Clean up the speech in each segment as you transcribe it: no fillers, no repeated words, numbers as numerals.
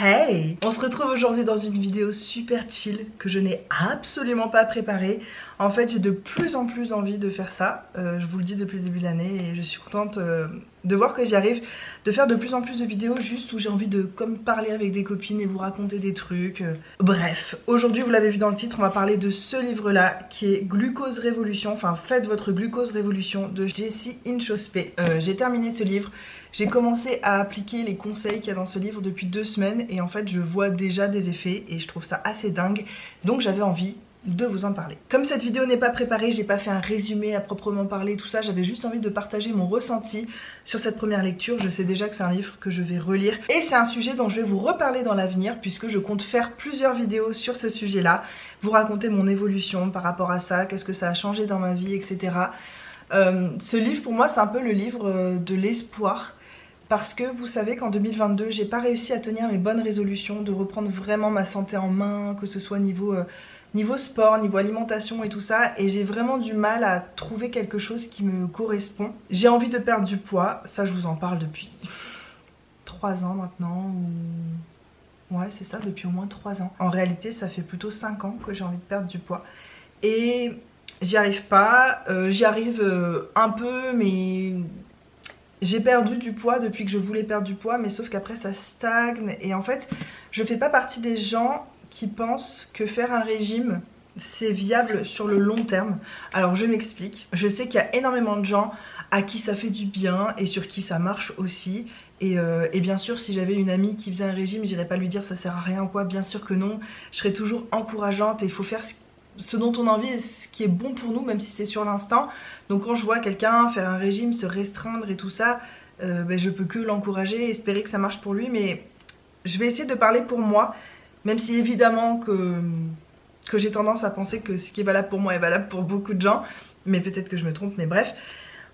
Hey! On se retrouve aujourd'hui dans une vidéo super chill que je n'ai absolument pas préparée. En fait, j'ai de plus en plus envie de faire ça. Je vous le dis depuis le début de l'année et je suis contente de voir que j'y arrive. De faire de plus en plus de vidéos juste où j'ai envie de comme parler avec des copines et vous raconter des trucs. Bref, aujourd'hui, vous l'avez vu dans le titre, on va parler de ce livre-là qui est Glucose Révolution. Enfin, faites votre Glucose Révolution de Jessie Inchauspé. J'ai terminé ce livre. J'ai commencé à appliquer les conseils qu'il y a dans ce livre depuis 2 semaines et en fait je vois déjà des effets et je trouve ça assez dingue, donc j'avais envie de vous en parler. Comme cette vidéo n'est pas préparée, j'ai pas fait un résumé à proprement parler, tout ça, j'avais juste envie de partager mon ressenti sur cette première lecture. Je sais déjà que c'est un livre que je vais relire et c'est un sujet dont je vais vous reparler dans l'avenir puisque je compte faire plusieurs vidéos sur ce sujet-là, vous raconter mon évolution par rapport à ça, qu'est-ce que ça a changé dans ma vie, etc. Ce livre pour moi c'est un peu le livre de l'espoir. Parce que vous savez qu'en 2022, j'ai pas réussi à tenir mes bonnes résolutions, de reprendre vraiment ma santé en main, que ce soit niveau sport, niveau alimentation et tout ça. Et j'ai vraiment du mal à trouver quelque chose qui me correspond. J'ai envie de perdre du poids, ça je vous en parle depuis 3 ans maintenant. Ouais, c'est ça, depuis au moins 3 ans. En réalité, ça fait plutôt 5 ans que j'ai envie de perdre du poids. Et j'y arrive pas, j'y arrive un peu, mais... J'ai perdu du poids depuis que je voulais perdre du poids, mais sauf qu'après ça stagne. Et en fait, je fais pas partie des gens qui pensent que faire un régime, c'est viable sur le long terme. Alors je m'explique. Je sais qu'il y a énormément de gens à qui ça fait du bien et sur qui ça marche aussi. Et bien sûr, si j'avais une amie qui faisait un régime, j'irais pas lui dire ça sert à rien ou quoi. Bien sûr que non. Je serais toujours encourageante et il faut faire ce dont on a envie et ce qui est bon pour nous, même si c'est sur l'instant. Donc quand je vois quelqu'un faire un régime, se restreindre et tout ça, je peux que l'encourager, espérer que ça marche pour lui, mais je vais essayer de parler pour moi, même si évidemment que j'ai tendance à penser que ce qui est valable pour moi est valable pour beaucoup de gens, mais peut-être que je me trompe, mais bref.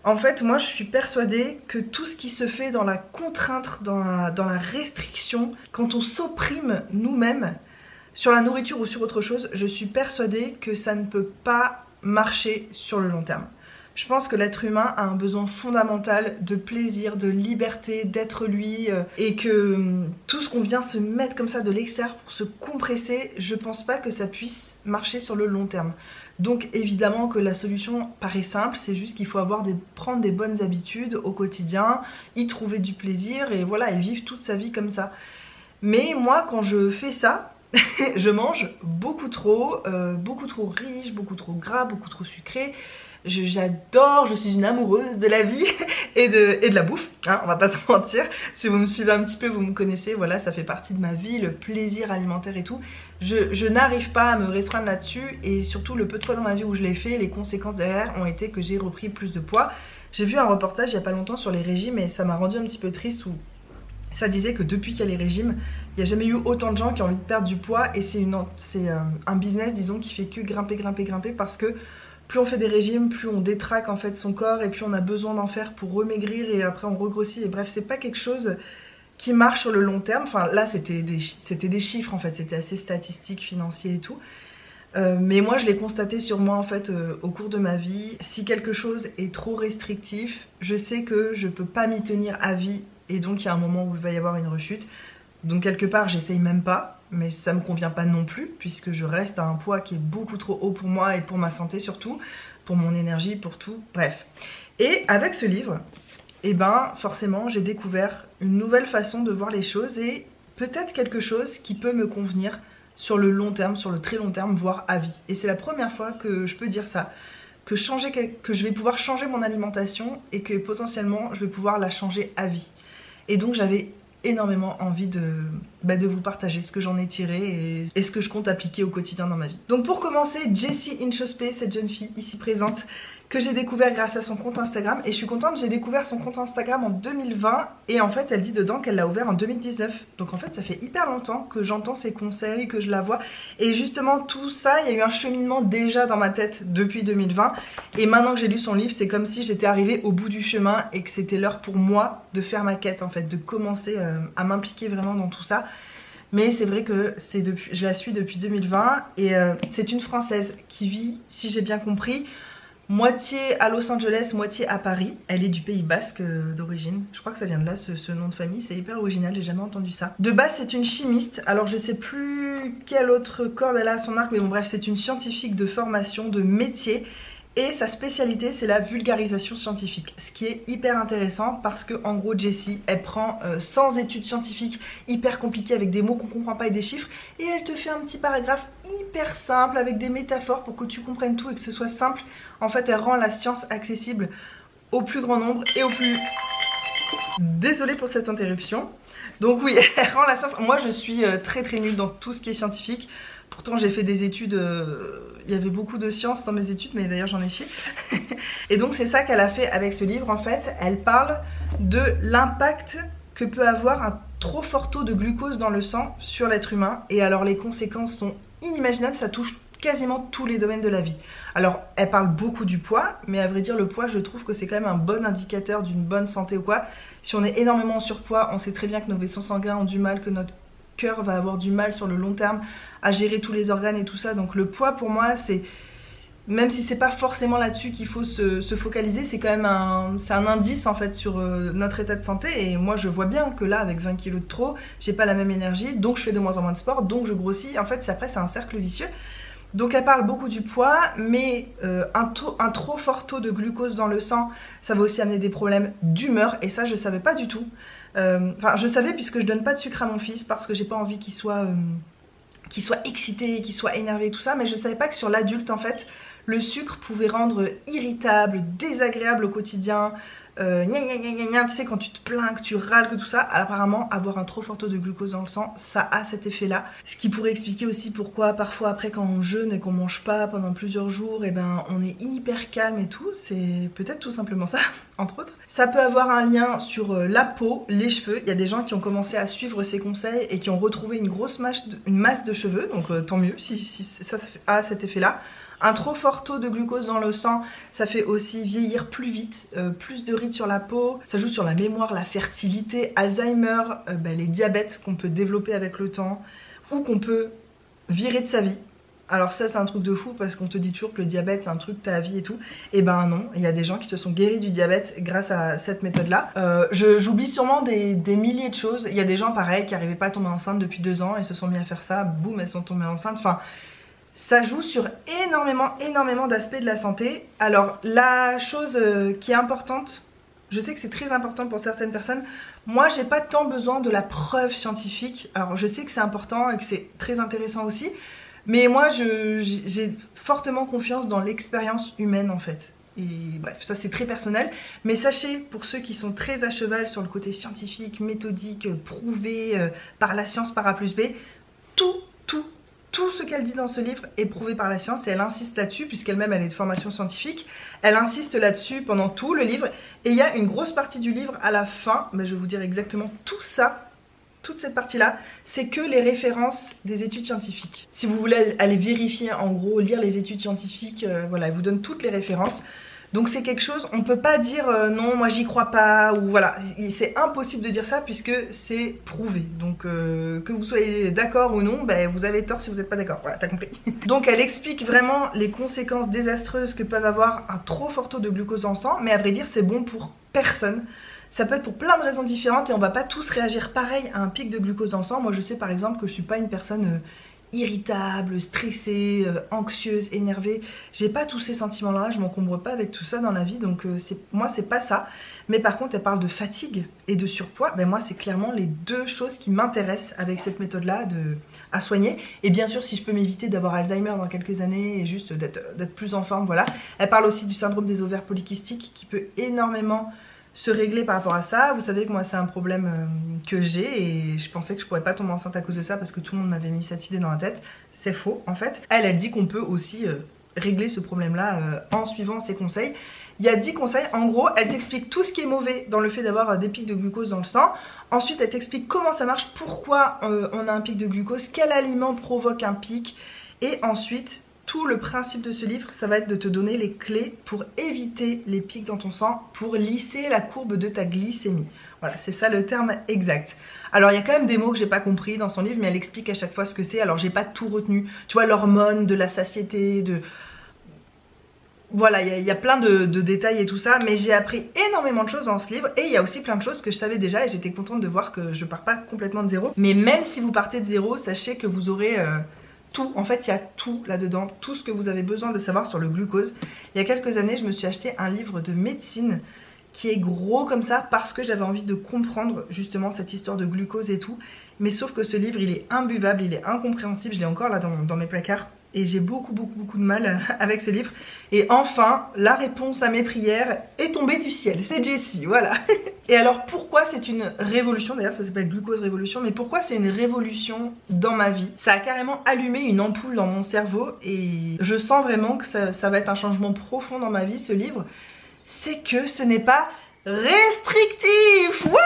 En fait, moi je suis persuadée que tout ce qui se fait dans la contrainte, dans la restriction, quand on s'opprime nous-mêmes, sur la nourriture ou sur autre chose, je suis persuadée que ça ne peut pas marcher sur le long terme. Je pense que l'être humain a un besoin fondamental de plaisir, de liberté, d'être lui, et que tout ce qu'on vient se mettre comme ça de l'extérieur pour se compresser, je pense pas que ça puisse marcher sur le long terme. Donc évidemment que la solution paraît simple, c'est juste qu'il faut prendre des bonnes habitudes au quotidien, y trouver du plaisir et voilà, et vivre toute sa vie comme ça. Mais moi quand je fais ça, je mange beaucoup trop riche, beaucoup trop gras, beaucoup trop sucré. J'adore, je suis une amoureuse de la vie et de la bouffe, hein, on va pas se mentir. Si vous me suivez un petit peu, vous me connaissez, voilà, ça fait partie de ma vie, le plaisir alimentaire et tout. Je n'arrive pas à me restreindre là-dessus et surtout le peu de fois dans ma vie où je l'ai fait, les conséquences derrière ont été que j'ai repris plus de poids. J'ai vu un reportage il y a pas longtemps sur les régimes et ça m'a rendu un petit peu triste où ça disait que depuis qu'il y a les régimes, il n'y a jamais eu autant de gens qui ont envie de perdre du poids et c'est un business, disons, qui fait que grimper parce que plus on fait des régimes, plus on détraque en fait son corps et plus on a besoin d'en faire pour remaigrir et après on regrossit. Et bref, c'est pas quelque chose qui marche sur le long terme. Enfin là, c'était des chiffres en fait, c'était assez statistique, financier et tout. Mais moi je l'ai constaté sur moi en fait au cours de ma vie. Si quelque chose est trop restrictif, je sais que je peux pas m'y tenir à vie et donc il y a un moment où il va y avoir une rechute. Donc quelque part j'essaye même pas, mais ça me convient pas non plus puisque je reste à un poids qui est beaucoup trop haut pour moi et pour ma santé surtout, pour mon énergie, pour tout, bref. Et avec ce livre, eh ben forcément j'ai découvert une nouvelle façon de voir les choses et peut-être quelque chose qui peut me convenir sur le long terme, sur le très long terme, voire à vie. Et c'est la première fois que je peux dire ça, que je vais pouvoir changer mon alimentation et que potentiellement je vais pouvoir la changer à vie. Et donc j'avais énormément envie de vous partager ce que j'en ai tiré et ce que je compte appliquer au quotidien dans ma vie. Donc pour commencer, Jessie Inchauspé, cette jeune fille ici présente, que j'ai découvert grâce à son compte Instagram. Et je suis contente, j'ai découvert son compte Instagram en 2020 et en fait elle dit dedans qu'elle l'a ouvert en 2019. Donc en fait ça fait hyper longtemps que j'entends ses conseils, que je la vois. Et justement tout ça, il y a eu un cheminement déjà dans ma tête depuis 2020. Et maintenant que j'ai lu son livre, c'est comme si j'étais arrivée au bout du chemin et que c'était l'heure pour moi de faire ma quête en fait, de commencer à m'impliquer vraiment dans tout ça. Mais c'est vrai que je la suis depuis 2020 et c'est une Française qui vit, si j'ai bien compris, moitié à Los Angeles, moitié à Paris. Elle est du Pays Basque d'origine. Je crois que ça vient de là, ce nom de famille. C'est hyper original, j'ai jamais entendu ça. De base, c'est une chimiste. Alors, je sais plus quelle autre corde elle a à son arc, mais bon, bref, c'est une scientifique de formation, de métier. Et sa spécialité, c'est la vulgarisation scientifique. Ce qui est hyper intéressant parce que, en gros, Jessie, elle prend 100 études scientifiques hyper compliquées avec des mots qu'on comprend pas et des chiffres, et elle te fait un petit paragraphe hyper simple avec des métaphores pour que tu comprennes tout et que ce soit simple. En fait, elle rend la science accessible au plus grand nombre et au plus... Désolée pour cette interruption. Donc oui, elle rend la science... Moi, je suis très nulle dans tout ce qui est scientifique. Pourtant j'ai fait des études, il y avait beaucoup de sciences dans mes études, mais d'ailleurs j'en ai chié. Et donc c'est ça qu'elle a fait avec ce livre en fait. Elle parle de l'impact que peut avoir un trop fort taux de glucose dans le sang sur l'être humain. Et alors les conséquences sont inimaginables, ça touche quasiment tous les domaines de la vie. Alors elle parle beaucoup du poids, mais à vrai dire le poids je trouve que c'est quand même un bon indicateur d'une bonne santé ou quoi. Si on est énormément en surpoids, on sait très bien que nos vaisseaux sanguins ont du mal, que notre cœur va avoir du mal sur le long terme à gérer tous les organes et tout ça. Donc le poids pour moi c'est, même si c'est pas forcément là-dessus qu'il faut se focaliser, c'est quand même un indice en fait sur notre état de santé. Et moi je vois bien que là avec 20 kilos de trop, j'ai pas la même énergie, donc je fais de moins en moins de sport, donc je grossis. En fait après c'est un cercle vicieux. Donc elle parle beaucoup du poids, mais un trop fort taux de glucose dans le sang, ça va aussi amener des problèmes d'humeur, et ça je savais pas du tout. Enfin je savais puisque je donne pas de sucre à mon fils parce que j'ai pas envie qu'il soit excité, qu'il soit énervé, tout ça, mais je savais pas que sur l'adulte en fait, le sucre pouvait rendre irritable, désagréable au quotidien. Gna gna gna gna gna, tu sais quand tu te plains, que tu râles, que tout ça, apparemment avoir un trop fort taux de glucose dans le sang, ça a cet effet là. Ce qui pourrait expliquer aussi pourquoi parfois après quand on jeûne et qu'on mange pas pendant plusieurs jours, et ben on est hyper calme et tout, c'est peut-être tout simplement ça, entre autres. Ça peut avoir un lien sur la peau, les cheveux. Il y a des gens qui ont commencé à suivre ces conseils et qui ont retrouvé une grosse masse de cheveux, donc tant mieux si ça a cet effet là. Un trop fort taux de glucose dans le sang, ça fait aussi vieillir plus vite, plus de rides sur la peau, ça joue sur la mémoire, la fertilité, Alzheimer, les diabètes qu'on peut développer avec le temps, ou qu'on peut virer de sa vie. Alors ça c'est un truc de fou parce qu'on te dit toujours que le diabète c'est un truc de ta vie et tout. Et ben non, il y a des gens qui se sont guéris du diabète grâce à cette méthode là. J'oublie sûrement des milliers de choses. Il y a des gens pareil qui n'arrivaient pas à tomber enceinte depuis 2 ans et se sont mis à faire ça, boum elles sont tombées enceintes. Enfin, ça joue sur énormément d'aspects de la santé. Alors la chose qui est importante, je sais que c'est très important pour certaines personnes, moi j'ai pas tant besoin de la preuve scientifique. Alors je sais que c'est important et que c'est très intéressant aussi, mais moi j'ai fortement confiance dans l'expérience humaine en fait. Et bref, ça c'est très personnel, mais sachez, pour ceux qui sont très à cheval sur le côté scientifique, méthodique, prouvé par la science par A plus B, tout ce qu'elle dit dans ce livre est prouvé par la science et elle insiste là-dessus puisqu'elle-même elle est de formation scientifique. Elle insiste là-dessus pendant tout le livre et il y a une grosse partie du livre à la fin, je vais vous dire exactement tout ça, toute cette partie-là, c'est que les références des études scientifiques. Si vous voulez aller vérifier, en gros, lire les études scientifiques, voilà, elle vous donne toutes les références. Donc c'est quelque chose, on peut pas dire non, moi j'y crois pas, ou voilà, c'est impossible de dire ça puisque c'est prouvé. Donc que vous soyez d'accord ou non, vous avez tort si vous n'êtes pas d'accord, voilà, t'as compris. Donc elle explique vraiment les conséquences désastreuses que peuvent avoir un trop fort taux de glucose dans le sang, mais à vrai dire c'est bon pour personne. Ça peut être pour plein de raisons différentes et on va pas tous réagir pareil à un pic de glucose dans le sang. Moi je sais par exemple que je suis pas une personne... irritable, stressée, anxieuse, énervée. J'ai pas tous ces sentiments-là, je m'encombre pas avec tout ça dans la vie, donc moi c'est pas ça. Mais par contre elle parle de fatigue et de surpoids, moi c'est clairement les deux choses qui m'intéressent avec cette méthode-là à soigner. Et bien sûr si je peux m'éviter d'avoir Alzheimer dans quelques années et juste d'être plus en forme, voilà. Elle parle aussi du syndrome des ovaires polykystiques qui peut énormément se régler par rapport à ça. Vous savez que moi c'est un problème que j'ai et je pensais que je pourrais pas tomber enceinte à cause de ça parce que tout le monde m'avait mis cette idée dans la tête. C'est faux en fait. Elle dit qu'on peut aussi régler ce problème là en suivant ses conseils. Il y a 10 conseils, en gros elle t'explique tout ce qui est mauvais dans le fait d'avoir des pics de glucose dans le sang. Ensuite elle t'explique comment ça marche, pourquoi on a un pic de glucose, quel aliment provoque un pic. Et ensuite tout le principe de ce livre, ça va être de te donner les clés pour éviter les pics dans ton sang, pour lisser la courbe de ta glycémie. Voilà, c'est ça le terme exact. Alors il y a quand même des mots que j'ai pas compris dans son livre, mais elle explique à chaque fois ce que c'est. Alors j'ai pas tout retenu. Tu vois, l'hormone de la satiété, Voilà, il y a plein de détails et tout ça, mais j'ai appris énormément de choses dans ce livre et il y a aussi plein de choses que je savais déjà et j'étais contente de voir que je pars pas complètement de zéro. Mais même si vous partez de zéro, sachez que vous aurez tout. En fait, il y a tout là-dedans, tout ce que vous avez besoin de savoir sur le glucose. Il y a quelques années, je me suis acheté un livre de médecine qui est gros comme ça parce que j'avais envie de comprendre justement cette histoire de glucose et tout. Mais sauf que ce livre, il est imbuvable, il est incompréhensible, je l'ai encore là dans mes placards. Et j'ai beaucoup de mal avec ce livre. Et enfin, la réponse à mes prières est tombée du ciel. C'est Jessie, voilà. Et alors pourquoi c'est une révolution? D'ailleurs ça s'appelle Glucose Révolution. Mais pourquoi c'est une révolution dans ma vie? Ça a carrément allumé une ampoule dans mon cerveau. Et je sens vraiment que ça va être un changement profond dans ma vie, ce livre. C'est que ce n'est pas restrictif. Wouh!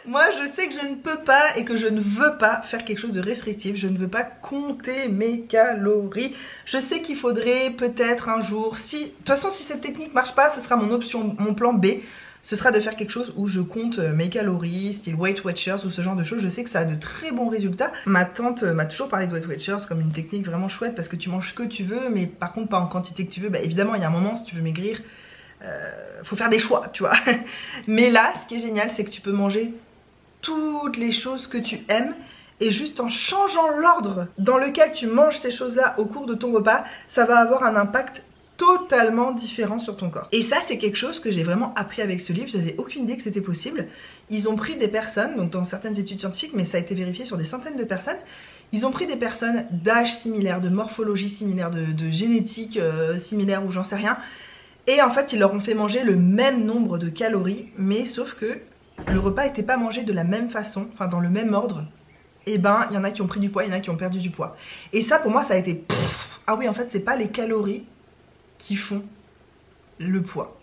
Moi je sais que je ne peux pas et que je ne veux pas faire quelque chose de restrictif. Je ne veux pas compter mes calories. Je sais qu'il faudrait peut-être un jour, si... De toute façon si cette technique marche pas, ce sera mon option, mon plan B. Ce sera de faire quelque chose où je compte mes calories, style Weight Watchers ou ce genre de choses. Je sais que ça a de très bons résultats. Ma tante m'a toujours parlé de Weight Watchers comme une technique vraiment chouette parce que tu manges ce que tu veux, mais par contre pas en quantité que tu veux. Bah évidemment il y a un moment, si tu veux maigrir, faut faire des choix, tu vois. Mais là, ce qui est génial, c'est que tu peux manger toutes les choses que tu aimes et juste en changeant l'ordre dans lequel tu manges ces choses-là au cours de ton repas, ça va avoir un impact totalement différent sur ton corps. Et ça c'est quelque chose que j'ai vraiment appris avec ce livre, j'avais aucune idée que c'était possible. Ils ont pris des personnes, donc dans certaines études scientifiques, mais ça a été vérifié sur des centaines de personnes, ils ont pris des personnes d'âge similaire, de morphologie similaire, de génétique similaire ou j'en sais rien, et en fait ils leur ont fait manger le même nombre de calories, mais sauf que le repas n'était pas mangé de la même façon, enfin dans le même ordre. Et ben il y en a qui ont pris du poids, il y en a qui ont perdu du poids. Et ça pour moi ça a été ah oui en fait c'est pas les calories qui font le poids.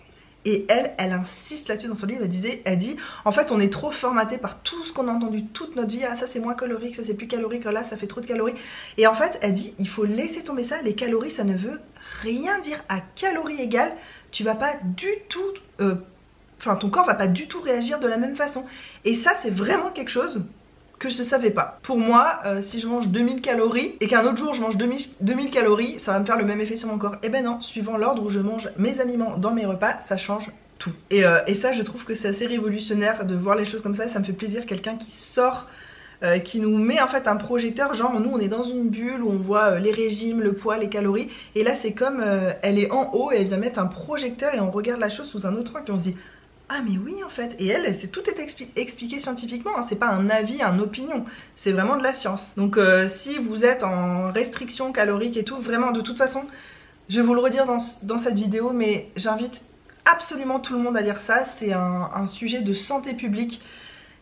Et elle insiste là-dessus dans son livre, elle dit en fait on est trop formaté par tout ce qu'on a entendu toute notre vie, ah ça c'est moins calorique, ça c'est plus calorique, là ça fait trop de calories. Et en fait elle dit il faut laisser tomber ça, les calories ça ne veut rien dire, à calories égales, tu vas pas du tout... Enfin, ton corps va pas du tout réagir de la même façon. Et ça, c'est vraiment quelque chose que je ne savais pas. Pour moi, si je mange 2000 calories et qu'un autre jour je mange 2000 calories, ça va me faire le même effet sur mon corps. Eh ben non, suivant l'ordre où je mange mes aliments dans mes repas, ça change tout. Et ça, je trouve que c'est assez révolutionnaire de voir les choses comme ça. Ça me fait plaisir, quelqu'un qui sort, qui nous met en fait un projecteur. Genre, nous, on est dans une bulle où on voit les régimes, le poids, les calories. Et là, c'est comme elle est en haut et elle vient mettre un projecteur et on regarde la chose sous un autre angle et on se dit... Ah mais oui en fait, et elle, c'est tout est expliqué scientifiquement, hein. C'est pas un avis, une opinion, c'est vraiment de la science. Donc si vous êtes en restriction calorique et tout, vraiment de toute façon, je vais vous le redire dans cette vidéo, mais j'invite absolument tout le monde à lire ça, c'est un sujet de santé publique.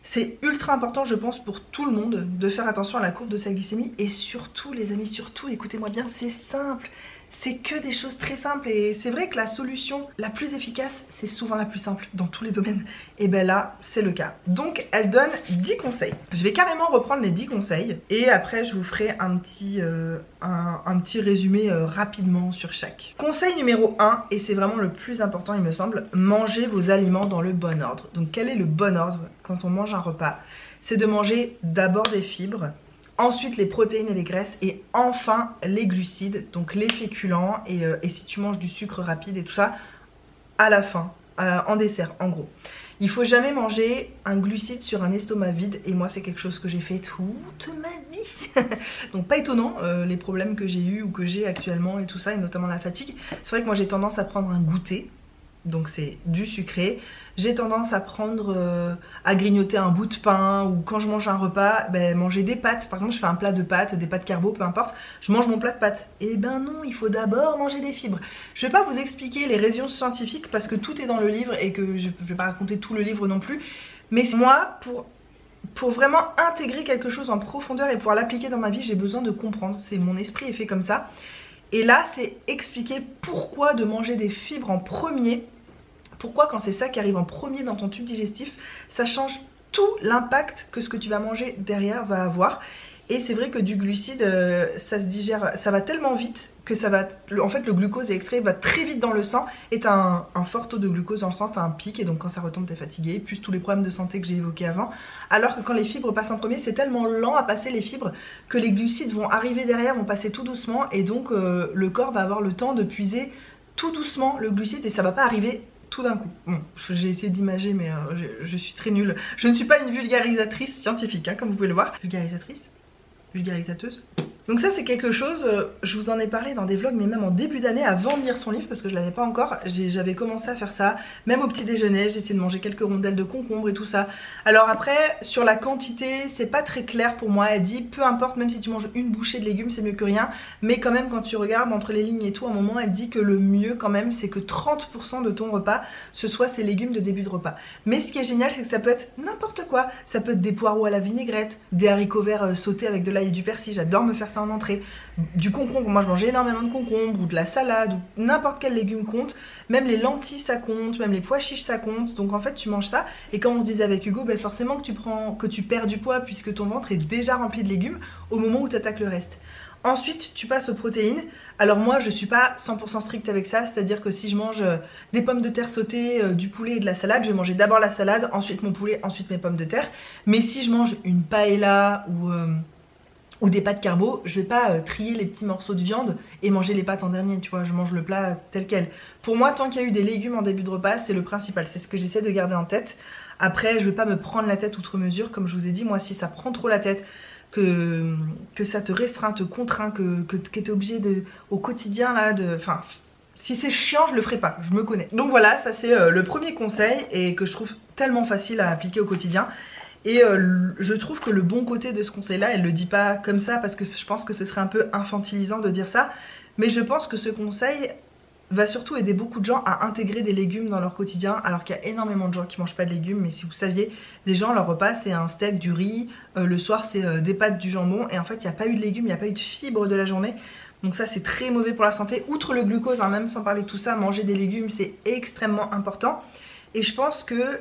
C'est ultra important je pense pour tout le monde de faire attention à la courbe de sa glycémie et surtout les amis, surtout écoutez-moi bien, c'est simple. C'est que des choses très simples et c'est vrai que la solution la plus efficace, c'est souvent la plus simple dans tous les domaines. Et ben là, c'est le cas. Donc, elle donne 10 conseils. Je vais carrément reprendre les 10 conseils et après, je vous ferai un petit résumé rapidement sur chaque. Conseil numéro 1, et c'est vraiment le plus important il me semble, mangez vos aliments dans le bon ordre. Donc, quel est le bon ordre quand on mange un repas? C'est de manger d'abord des fibres, ensuite les protéines et les graisses et enfin les glucides, donc les féculents et si tu manges du sucre rapide et tout ça, à la fin, en dessert en gros. Il faut jamais manger un glucide sur un estomac vide et moi c'est quelque chose que j'ai fait toute ma vie. Donc pas étonnant les problèmes que j'ai eu ou que j'ai actuellement et tout ça et notamment la fatigue. C'est vrai que moi j'ai tendance à prendre un goûter. Donc c'est du sucré. J'ai tendance à prendre, à grignoter un bout de pain ou quand je mange un repas, manger des pâtes. Par exemple je fais un plat de pâtes, des pâtes carbo, peu importe, je mange mon plat de pâtes. Et ben non, il faut d'abord manger des fibres. Je vais pas vous expliquer les raisons scientifiques parce que tout est dans le livre et que je vais pas raconter tout le livre non plus. Mais moi, pour vraiment intégrer quelque chose en profondeur et pouvoir l'appliquer dans ma vie, j'ai besoin de comprendre. C'est mon esprit est fait comme ça. Et là, c'est expliquer pourquoi de manger des fibres en premier. Pourquoi quand c'est ça qui arrive en premier dans ton tube digestif, ça change tout l'impact que ce que tu vas manger derrière va avoir. Et c'est vrai que du glucide, ça se digère, ça va tellement vite que ça va, en fait le glucose est extrait, va très vite dans le sang et t'as un fort taux de glucose dans le sang, t'as un pic et donc quand ça retombe t'es fatigué, plus tous les problèmes de santé que j'ai évoqués avant. Alors que quand les fibres passent en premier, c'est tellement lent à passer les fibres que les glucides vont arriver derrière, vont passer tout doucement et donc le corps va avoir le temps de puiser tout doucement le glucide et ça va pas arriver tout d'un coup. Bon, j'ai essayé d'imager mais je suis très nulle. Je ne suis pas une vulgarisatrice scientifique, hein, comme vous pouvez le voir. Vulgarisatrice? Vulgarisateuse? Donc ça c'est quelque chose, je vous en ai parlé dans des vlogs mais même en début d'année avant de lire son livre parce que je l'avais pas encore, j'avais commencé à faire ça, même au petit déjeuner, j'essayais de manger quelques rondelles de concombre et tout ça. Alors après sur la quantité c'est pas très clair pour moi, elle dit peu importe même si tu manges une bouchée de légumes c'est mieux que rien, mais quand même quand tu regardes entre les lignes et tout à un moment elle dit que le mieux quand même c'est que 30% de ton repas ce soit ces légumes de début de repas. Mais ce qui est génial c'est que ça peut être n'importe quoi, ça peut être des poireaux à la vinaigrette, des haricots verts sautés avec de l'ail et du persil, j'adore me faire ça en entrée, du concombre, moi je mange énormément de concombre ou de la salade ou n'importe quel légume compte, même les lentilles ça compte, même les pois chiches ça compte, donc en fait tu manges ça et comme on se disait avec Hugo, ben forcément que tu perds du poids puisque ton ventre est déjà rempli de légumes au moment où tu attaques le reste. Ensuite tu passes aux protéines. Alors moi je suis pas 100% stricte avec ça, c'est à dire que si je mange des pommes de terre sautées, du poulet et de la salade, je vais manger d'abord la salade, ensuite mon poulet, ensuite mes pommes de terre. Mais si je mange une paella ou des pâtes carbo, je vais pas trier les petits morceaux de viande et manger les pâtes en dernier, tu vois, je mange le plat tel quel. Pour moi, tant qu'il y a eu des légumes en début de repas, c'est le principal, c'est ce que j'essaie de garder en tête. Après, je vais pas me prendre la tête outre mesure, comme je vous ai dit, moi si ça prend trop la tête, que ça te restreint, te contraint, que t'es obligé de, au quotidien là, enfin, si c'est chiant, je le ferai pas, je me connais. Donc voilà, ça c'est le premier conseil et que je trouve tellement facile à appliquer au quotidien. Et je trouve que le bon côté de ce conseil-là, elle le dit pas comme ça parce que je pense que ce serait un peu infantilisant de dire ça, mais je pense que ce conseil va surtout aider beaucoup de gens à intégrer des légumes dans leur quotidien, alors qu'il y a énormément de gens qui mangent pas de légumes, mais si vous saviez, des gens leur repas c'est un steak, du riz, le soir c'est des pâtes, du jambon, et en fait il n'y a pas eu de légumes, il n'y a pas eu de fibres de la journée. Donc ça c'est très mauvais pour la santé, outre le glucose, hein, même sans parler de tout ça, manger des légumes c'est extrêmement important. Et je pense que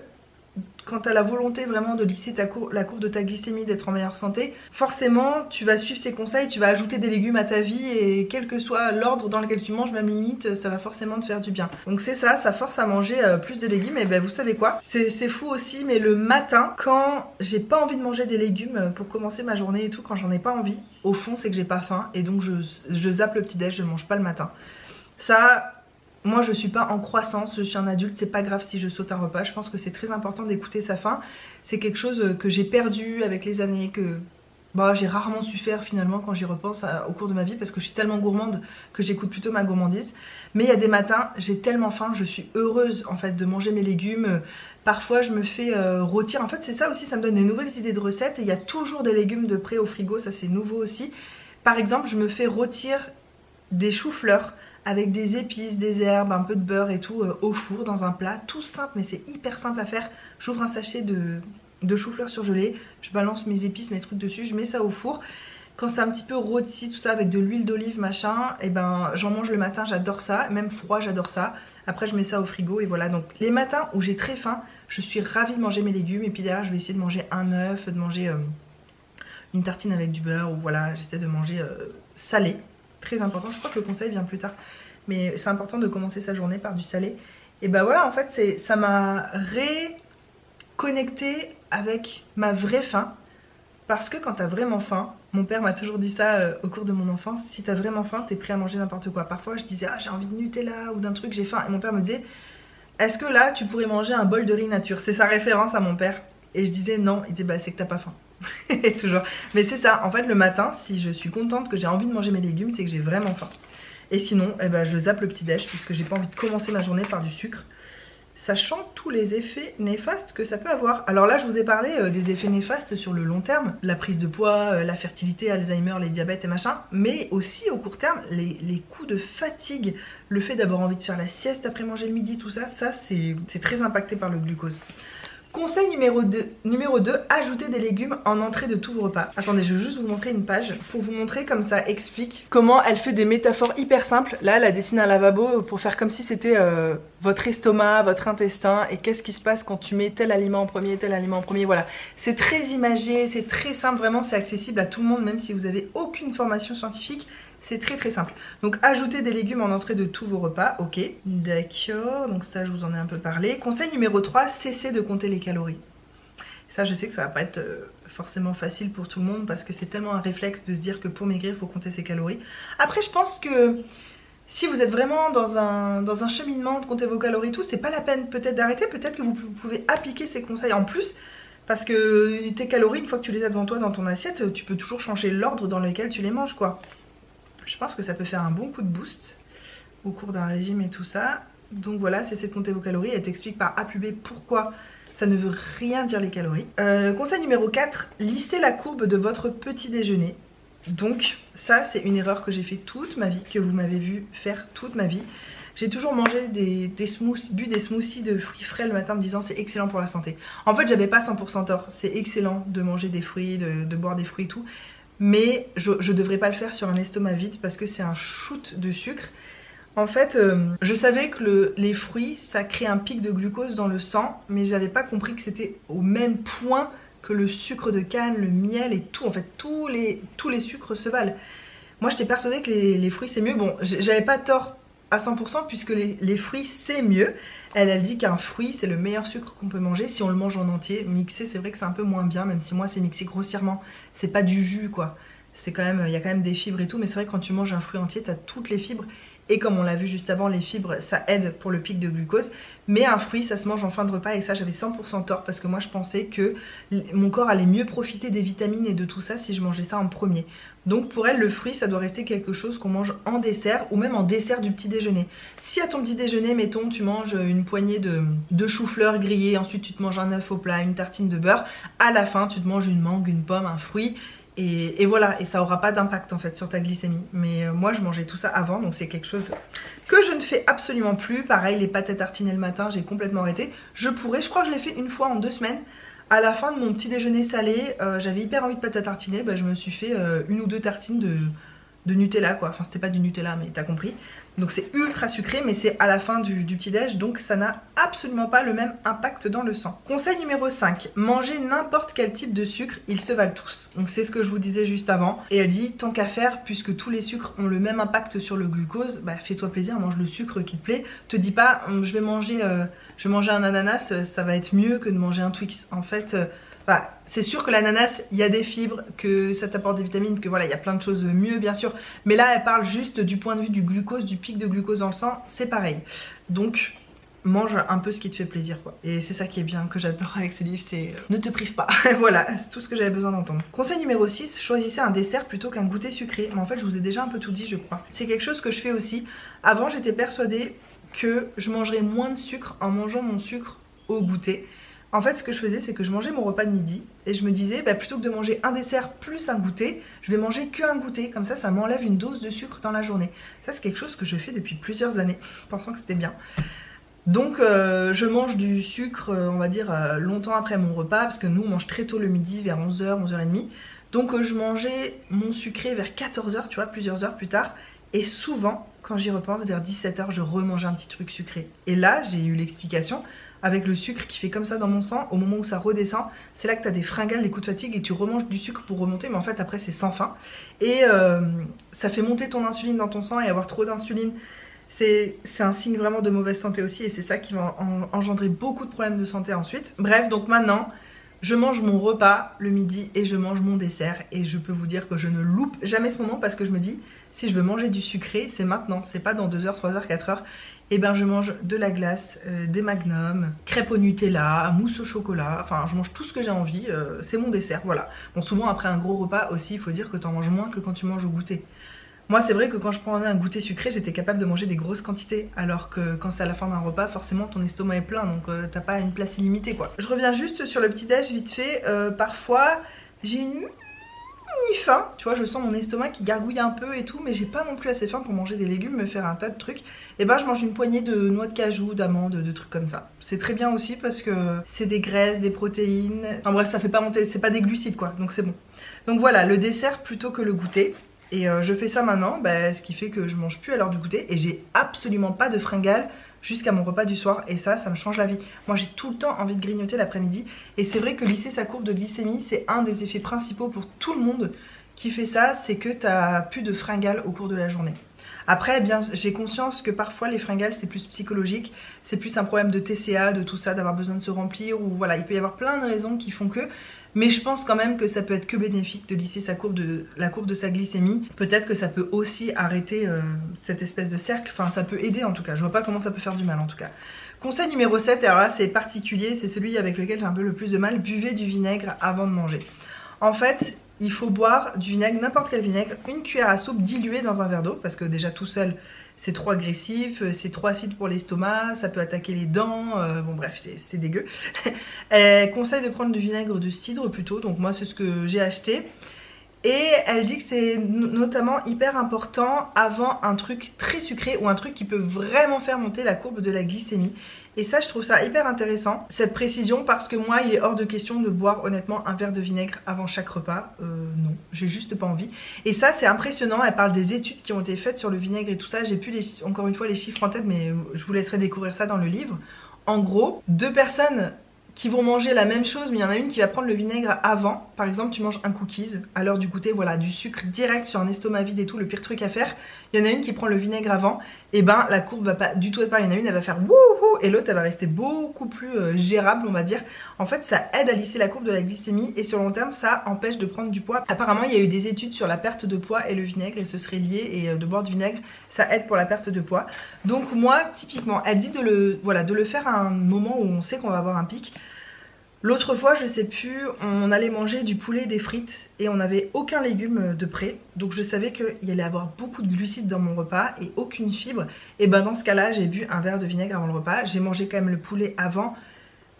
quand tu as la volonté vraiment de lisser la courbe de ta glycémie, d'être en meilleure santé, forcément tu vas suivre ces conseils, tu vas ajouter des légumes à ta vie et quel que soit l'ordre dans lequel tu manges, même limite, ça va forcément te faire du bien. Donc c'est ça, ça force à manger plus de légumes et ben vous savez quoi, c'est fou aussi, mais le matin, quand j'ai pas envie de manger des légumes pour commencer ma journée et tout, quand j'en ai pas envie, au fond c'est que j'ai pas faim et donc je zappe le petit-déj, je ne mange pas le matin. Ça... Moi je suis pas en croissance, je suis un adulte, c'est pas grave si je saute un repas, je pense que c'est très important d'écouter sa faim. C'est quelque chose que j'ai perdu avec les années, que j'ai rarement su faire finalement quand j'y repense au cours de ma vie parce que je suis tellement gourmande que j'écoute plutôt ma gourmandise. Mais il y a des matins, j'ai tellement faim, je suis heureuse en fait de manger mes légumes. Parfois je me fais rôtir, en fait c'est ça aussi, ça me donne des nouvelles idées de recettes et il y a toujours des légumes de près au frigo, ça c'est nouveau aussi. Par exemple je me fais rôtir des choux-fleurs avec des épices, des herbes, un peu de beurre et tout au four dans un plat, tout simple mais c'est hyper simple à faire. J'ouvre un sachet de chou-fleur surgelé, je balance mes épices, mes trucs dessus, je mets ça au four. Quand c'est un petit peu rôti, tout ça avec de l'huile d'olive machin, et ben j'en mange le matin, j'adore ça, même froid j'adore ça. Après je mets ça au frigo et voilà, donc les matins où j'ai très faim, je suis ravie de manger mes légumes et puis derrière je vais essayer de manger un œuf, de manger une tartine avec du beurre ou voilà, j'essaie de manger salé. Très important, je crois que le conseil vient plus tard, mais c'est important de commencer sa journée par du salé. Et bah voilà, en fait ça m'a réconnecté avec ma vraie faim, parce que quand t'as vraiment faim, mon père m'a toujours dit ça au cours de mon enfance, si t'as vraiment faim, t'es prêt à manger n'importe quoi. Parfois je disais j'ai envie de Nutella ou d'un truc, j'ai faim, et mon père me disait est-ce que là tu pourrais manger un bol de riz nature? C'est sa référence à mon père. Et je disais non, il disait c'est que t'as pas faim. Toujours. Mais c'est ça, en fait le matin, si je suis contente que j'ai envie de manger mes légumes, c'est que j'ai vraiment faim. Et sinon, je zappe le petit déj puisque j'ai pas envie de commencer ma journée par du sucre, sachant tous les effets néfastes que ça peut avoir. Alors là je vous ai parlé des effets néfastes sur le long terme, la prise de poids, la fertilité, Alzheimer, les diabètes et machin, mais aussi au court terme, les coups de fatigue, le fait d'avoir envie de faire la sieste après manger le midi, tout ça, c'est très impacté par le glucose. Conseil numéro 2, ajoutez des légumes en entrée de tous vos repas. Attendez, je vais juste vous montrer une page pour vous montrer comme ça explique comment elle fait des métaphores hyper simples. Là, elle a dessiné un lavabo pour faire comme si c'était votre estomac, votre intestin et qu'est-ce qui se passe quand tu mets tel aliment en premier, tel aliment en premier. Voilà, c'est très imagé, c'est très simple, vraiment c'est accessible à tout le monde même si vous n'avez aucune formation scientifique. C'est très très simple. Donc ajoutez des légumes en entrée de tous vos repas. Ok, d'accord. Donc ça je vous en ai un peu parlé. Conseil numéro 3, cessez de compter les calories. Ça je sais que ça va pas être forcément facile pour tout le monde parce que c'est tellement un réflexe de se dire que pour maigrir il faut compter ses calories. Après je pense que si vous êtes vraiment dans un cheminement de compter vos calories et tout, c'est pas la peine peut-être d'arrêter. Peut-être que vous pouvez appliquer ces conseils en plus. Parce que tes calories, une fois que tu les as devant toi dans ton assiette, tu peux toujours changer l'ordre dans lequel tu les manges quoi. Je pense que ça peut faire un bon coup de boost au cours d'un régime et tout ça. Donc voilà, cessez de compter vos calories. Elle t'explique par A plus B pourquoi ça ne veut rien dire les calories. Conseil numéro 4, lissez la courbe de votre petit déjeuner. Donc ça, c'est une erreur que j'ai fait toute ma vie, que vous m'avez vu faire toute ma vie. J'ai toujours mangé bu des smoothies de fruits frais le matin en me disant c'est excellent pour la santé. En fait, j'avais pas 100% tort. C'est excellent de manger des fruits, de boire des fruits et tout. Mais je devrais pas le faire sur un estomac vide parce que c'est un shoot de sucre. En fait, je savais que les fruits, ça crée un pic de glucose dans le sang, mais j'avais pas compris que c'était au même point que le sucre de canne, le miel et tout. En fait, tous les sucres se valent. Moi, j'étais persuadée que les fruits, c'est mieux. Bon, j'avais pas tort à 100% puisque les fruits, c'est mieux. Elle dit qu'un fruit, c'est le meilleur sucre qu'on peut manger si on le mange en entier. Mixé, c'est vrai que c'est un peu moins bien, même si moi, c'est mixé grossièrement. C'est pas du jus, quoi. C'est quand même, il y a quand même des fibres et tout, mais c'est vrai que quand tu manges un fruit entier, t'as toutes les fibres. Et comme on l'a vu juste avant, les fibres, ça aide pour le pic de glucose. Mais un fruit, ça se mange en fin de repas et ça, j'avais 100% tort parce que moi, je pensais que mon corps allait mieux profiter des vitamines et de tout ça si je mangeais ça en premier. Donc pour elle, le fruit, ça doit rester quelque chose qu'on mange en dessert ou même en dessert du petit déjeuner. Si à ton petit déjeuner, mettons, tu manges une poignée de chou-fleur grillé, ensuite tu te manges un œuf au plat, une tartine de beurre, à la fin, tu te manges une mangue, une pomme, un fruit. Et voilà, et ça aura pas d'impact en fait sur ta glycémie. Mais moi je mangeais tout ça avant, donc c'est quelque chose que je ne fais absolument plus. Pareil, les pâtes à tartiner le matin, j'ai complètement arrêté. Je crois que je l'ai fait une fois en 2 semaines. À la fin de mon petit déjeuner salé, j'avais hyper envie de pâtes à tartiner, je me suis fait 1 ou 2 tartines de Nutella quoi. Enfin c'était pas du Nutella mais t'as compris. Donc c'est ultra sucré mais c'est à la fin du petit déj, donc ça n'a absolument pas le même impact dans le sang. Conseil numéro 5, mangez n'importe quel type de sucre, ils se valent tous. Donc c'est ce que je vous disais juste avant. Et elle dit tant qu'à faire, puisque tous les sucres ont le même impact sur le glucose, fais-toi plaisir, mange le sucre qui te plaît. Te dis pas je vais manger un ananas, ça va être mieux que de manger un Twix. En fait c'est sûr que l'ananas, il y a des fibres, que ça t'apporte des vitamines, que voilà, il y a plein de choses mieux bien sûr. Mais là, elle parle juste du point de vue du glucose, du pic de glucose dans le sang, c'est pareil. Donc, mange un peu ce qui te fait plaisir quoi. Et c'est ça qui est bien, que j'adore avec ce livre, c'est ne te prive pas. Voilà, c'est tout ce que j'avais besoin d'entendre. Conseil numéro 6, choisissez un dessert plutôt qu'un goûter sucré. Mais en fait, je vous ai déjà un peu tout dit, je crois. C'est quelque chose que je fais aussi. Avant, j'étais persuadée que je mangerais moins de sucre en mangeant mon sucre au goûter. En fait, ce que je faisais, c'est que je mangeais mon repas de midi et je me disais, plutôt que de manger un dessert plus un goûter, je vais manger qu'un goûter. Comme ça m'enlève une dose de sucre dans la journée. Ça, c'est quelque chose que je fais depuis plusieurs années, pensant que c'était bien. Donc, je mange du sucre, on va dire, longtemps après mon repas, parce que nous, on mange très tôt le midi, vers 11h, 11h30. Donc, je mangeais mon sucré vers 14h, tu vois, plusieurs heures plus tard. Et souvent, quand j'y repense, vers 17h, je remangeais un petit truc sucré. Et là, j'ai eu l'explication. Avec le sucre qui fait comme ça dans mon sang, au moment où ça redescend, c'est là que tu as des fringales, des coups de fatigue et tu remanges du sucre pour remonter, mais en fait après c'est sans fin. Et ça fait monter ton insuline dans ton sang et avoir trop d'insuline, c'est un signe vraiment de mauvaise santé aussi et c'est ça qui va engendrer beaucoup de problèmes de santé ensuite. Bref, donc maintenant, je mange mon repas le midi et je mange mon dessert et je peux vous dire que je ne loupe jamais ce moment parce que je me dis, si je veux manger du sucré, c'est maintenant, c'est pas dans 2h, 3h, 4h. Et je mange de la glace, des magnums, crêpes au Nutella, mousse au chocolat, enfin je mange tout ce que j'ai envie, c'est mon dessert, voilà. Bon souvent après un gros repas aussi, il faut dire que t'en manges moins que quand tu manges au goûter. Moi c'est vrai que quand je prenais un goûter sucré, j'étais capable de manger des grosses quantités, alors que quand c'est à la fin d'un repas, forcément ton estomac est plein, donc t'as pas une place illimitée quoi. Je reviens juste sur le petit déj vite fait, parfois j'ai une faim, tu vois, je sens mon estomac qui gargouille un peu et tout, mais j'ai pas non plus assez faim pour manger des légumes, me faire un tas de trucs. Et ben je mange une poignée de noix de cajou, d'amandes, de trucs comme ça. C'est très bien aussi parce que c'est des graisses, des protéines, enfin bref, ça fait pas monter, c'est pas des glucides quoi, donc c'est bon. Donc voilà, le dessert plutôt que le goûter. Et je fais ça maintenant, ce qui fait que je mange plus à l'heure du goûter et j'ai absolument pas de fringales jusqu'à mon repas du soir et ça me change la vie. Moi j'ai tout le temps envie de grignoter l'après-midi et c'est vrai que lisser sa courbe de glycémie c'est un des effets principaux pour tout le monde qui fait ça, c'est que t'as plus de fringales au cours de la journée. Après, bien, j'ai conscience que parfois les fringales c'est plus psychologique, c'est plus un problème de TCA, de tout ça, d'avoir besoin de se remplir ou voilà, il peut y avoir plein de raisons qui font que... Mais je pense quand même que ça peut être que bénéfique de lisser la courbe de sa glycémie. Peut-être que ça peut aussi arrêter cette espèce de cercle. Enfin, ça peut aider en tout cas. Je vois pas comment ça peut faire du mal en tout cas. Conseil numéro 7, alors là c'est particulier, c'est celui avec lequel j'ai un peu le plus de mal. Buvez du vinaigre avant de manger. En fait, il faut boire du vinaigre, n'importe quel vinaigre, une cuillère à soupe diluée dans un verre d'eau. Parce que déjà tout seul, c'est trop agressif, c'est trop acide pour l'estomac, ça peut attaquer les dents, bon bref, c'est dégueu. Conseil de prendre du vinaigre de cidre plutôt, donc moi c'est ce que j'ai acheté. Et elle dit que c'est notamment hyper important avant un truc très sucré ou un truc qui peut vraiment faire monter la courbe de la glycémie. Et ça, je trouve ça hyper intéressant, cette précision, parce que moi, il est hors de question de boire honnêtement un verre de vinaigre avant chaque repas. Non, j'ai juste pas envie. Et ça, c'est impressionnant. Elle parle des études qui ont été faites sur le vinaigre et tout ça. J'ai plus encore une fois les chiffres en tête, mais je vous laisserai découvrir ça dans le livre. En gros, 2 personnes qui vont manger la même chose, mais il y en a une qui va prendre le vinaigre avant. Par exemple, tu manges un cookies à l'heure du goûter, voilà, du sucre direct sur un estomac vide et tout, le pire truc à faire. Il y en a une qui prend le vinaigre avant, et ben la courbe va pas du tout être pareille. Il y en a une, elle va faire wouhou, et l'autre, elle va rester beaucoup plus gérable, on va dire. En fait, ça aide à lisser la courbe de la glycémie, et sur le long terme, ça empêche de prendre du poids. Apparemment, il y a eu des études sur la perte de poids et le vinaigre, et ce serait lié, et de boire du vinaigre, ça aide pour la perte de poids. Donc moi, typiquement, elle dit de le faire à un moment où on sait qu'on va avoir un pic. L'autre fois, je sais plus, on allait manger du poulet, des frites et on n'avait aucun légume de près. Donc je savais qu'il y allait avoir beaucoup de glucides dans mon repas et aucune fibre. Et ben dans ce cas-là, j'ai bu un verre de vinaigre avant le repas. J'ai mangé quand même le poulet avant,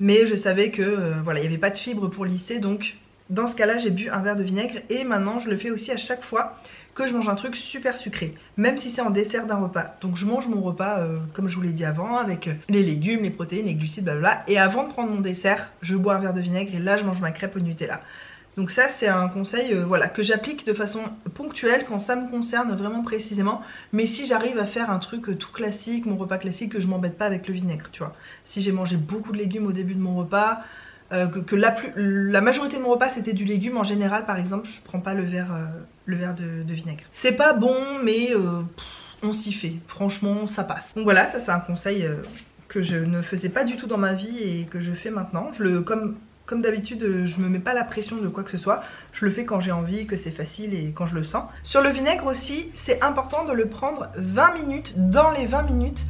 mais je savais que voilà, il n'y avait pas de fibre pour lisser. Donc dans ce cas-là, j'ai bu un verre de vinaigre et maintenant je le fais aussi à chaque fois que je mange un truc super sucré, même si c'est en dessert d'un repas. Donc je mange mon repas comme je vous l'ai dit avant, avec les légumes, les protéines, les glucides, blablabla. Et avant de prendre mon dessert, je bois un verre de vinaigre et là je mange ma crêpe au Nutella. Donc ça c'est un conseil voilà, que j'applique de façon ponctuelle quand ça me concerne vraiment précisément. Mais si j'arrive à faire un truc tout classique, mon repas classique, que je m'embête pas avec le vinaigre, tu vois. Si j'ai mangé beaucoup de légumes au début de mon repas, que la majorité de mon repas c'était du légume en général, par exemple, je prends pas le verre de vinaigre. C'est pas bon, mais on s'y fait. Franchement, ça passe. Donc voilà, ça c'est un conseil que je ne faisais pas du tout dans ma vie et que je fais maintenant. Comme d'habitude, je me mets pas la pression de quoi que ce soit. Je le fais quand j'ai envie, que c'est facile et quand je le sens. Sur le vinaigre aussi, c'est important de le prendre 20 minutes, dans les 20 minutes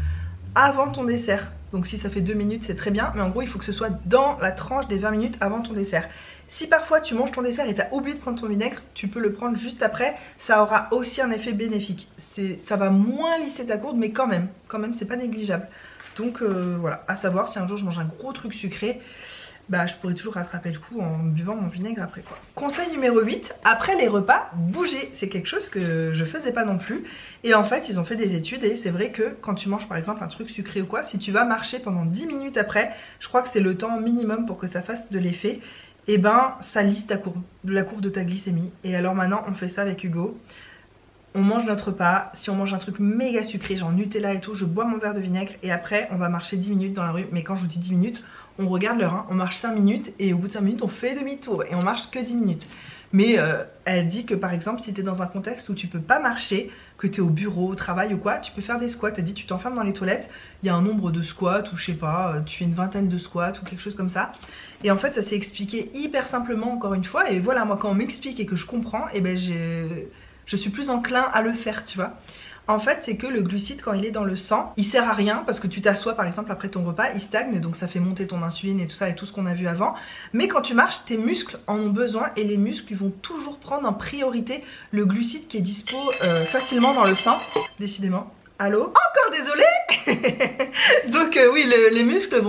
avant ton dessert. Donc si ça fait 2 minutes, c'est très bien. Mais en gros, il faut que ce soit dans la tranche des 20 minutes avant ton dessert. Si parfois tu manges ton dessert et tu as oublié de prendre ton vinaigre, tu peux le prendre juste après. Ça aura aussi un effet bénéfique. Ça va moins lisser ta courbe, mais quand même c'est pas négligeable. Donc voilà, à savoir si un jour je mange un gros truc sucré, bah je pourrais toujours rattraper le coup en buvant mon vinaigre après quoi. Conseil numéro 8, après les repas, bouger. C'est quelque chose que je faisais pas non plus. Et en fait, ils ont fait des études et c'est vrai que quand tu manges par exemple un truc sucré ou quoi, si tu vas marcher pendant 10 minutes après, je crois que c'est le temps minimum pour que ça fasse de l'effet. Et ben ça lisse ta courbe, la courbe de ta glycémie. Et alors maintenant on fait ça avec Hugo. On mange notre repas, si on mange un truc méga sucré, genre Nutella et tout, je bois mon verre de vinaigre et après on va marcher 10 minutes dans la rue. Mais quand je vous dis 10 minutes, on regarde l'heure, hein. On marche 5 minutes et au bout de 5 minutes on fait demi-tour et on marche que 10 minutes. Mais elle dit que par exemple si tu es dans un contexte où tu peux pas marcher, que tu es au bureau, au travail ou quoi, tu peux faire des squats. Elle dit tu t'enfermes dans les toilettes, il y a un nombre de squats ou je sais pas, tu fais une vingtaine de squats ou quelque chose comme ça. Et en fait ça s'est expliqué hyper simplement encore une fois. Et voilà, moi quand on m'explique et que je comprends, et ben je suis plus enclin à le faire, tu vois. En fait, c'est que le glucide, quand il est dans le sang, il sert à rien parce que tu t'assois par exemple après ton repas, il stagne, donc ça fait monter ton insuline et tout ça et tout ce qu'on a vu avant. Mais quand tu marches, tes muscles en ont besoin et les muscles vont toujours prendre en priorité le glucide qui est dispo facilement dans le sang. Décidément. Allô? Encore désolé. Donc oui, les muscles